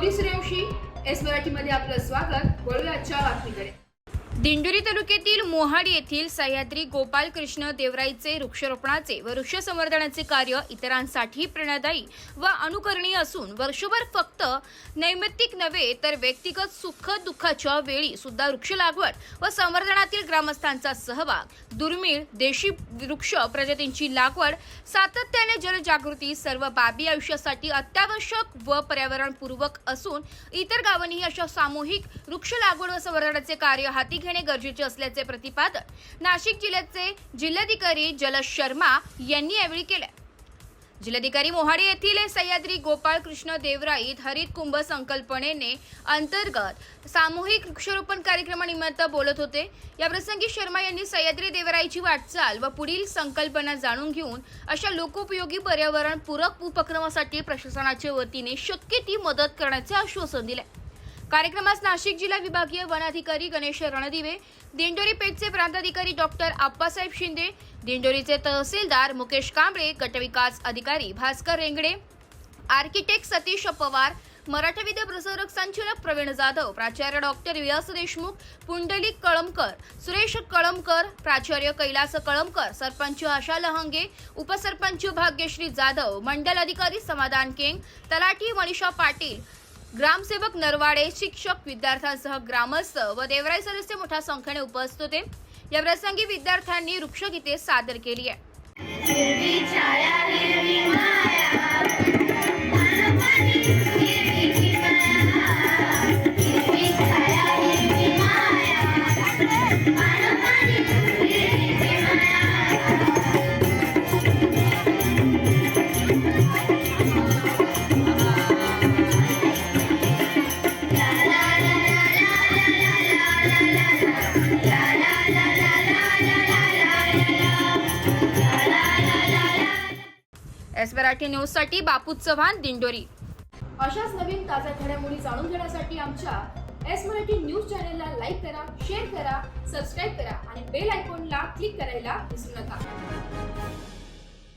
Gauri Suryavanshi S मराठीमध्ये आपलं स्वागत। वळूया आजच्या बातमीकडे। दिंडोरी तालुक्यातील मोहाडी येथील सह्याद्री गोपालकृष्ण देवराईचे वृक्षारोपणाचे व वृक्ष संवर्धनाचे कार्य इतरांसाठी प्रेरणादायी व अनुकरणीय असून वर्षभर फक्त नैमित्तिक नव्हे तर व्यक्तिगत सुख दुःखाच्या वेळी सुद्धा वृक्ष लागवड व संवर्धनातील ग्रामस्थांचा सहभाग, दुर्मिळ देशी वृक्ष प्रजातींची लागवड, सातत्याने जनजागृती सर्व बाबी आयुष्यासाठी अत्यावश्यक व पर्यावरणपूर्वक असून इतर गावांनीही अशा सामूहिक वृक्ष लागवड व संवर्धनाचे कार्य हाती घेणे गरजेचे असल्याचे प्रतिपादन नाशिक जिल्ह्याचे जिल्हाधिकारी जलज शर्मा यांनी यावेळी केले। जिल्हाधिकारी मोहाडी येथील सह्याद्री गोपालकृष्ण देवराईत हरित कुंभ संकल्पनेने अंतर्गत सामूहिक वृक्षारोपण कार्यक्रमानिमित्त बोलत होते। या प्रसंगी शर्मा यांनी सह्याद्री देवराईची वाटचाल व पुढील संकल्पना जाणून घेऊन अशा लोकोपयोगी पर्यावरण पूरक उपक्रमासाठी प्रशासनाच्या वतीने शक्य ती मदत करण्याचे आश्वासन दिले। कार्यक्रमास नाशिक जिल्हा विभागीय वन अधिकारी गणेश रणदिवे, दिंडोरी पेठचे प्रांताधिकारी डॉक्टर आप्पासाहेब शिंदे, दिंडोरीचे तहसीलदार मुकेश कांबळे, गटविकास अधिकारी भास्कर रेंगडे, आर्किटेक्ट सतीश पवार, मराठा विद्या प्रसारक संचालक प्रवीण जाधव, प्राचार्य डॉक्टर व्यास देशमुख, पुंडलिक कळमकर, सुरेश कळमकर, प्राचार्य कैलास कळमकर, सरपंच आशा लहंगे, उपसरपंच भाग्यश्री जाधव, मंडल अधिकारी समाधान केंग, तलाठी मनीषा पाटील, ग्रामसेवक नरवाडे, शिक्षक, विद्यार्थ्यांसह ग्रामस्थ व देवराई सदस्य मोठ्या संख्येने उपस्थित होते। या प्रसंगी विद्यार्थ्यांनी वृक्षगीते सादर केली आहे। एस मराठी न्यूज साठी बापू चव्हाण, दिंडोरी। अशाच नवीन ताज्या घडामोडी जाणून घेण्यासाठी आमच्या एस मराठी न्यूज चॅनलला लाईक करा, शेअर करा, सबस्क्राईब करा आणि बेल आयकॉनला क्लिक करायला विसरू नका।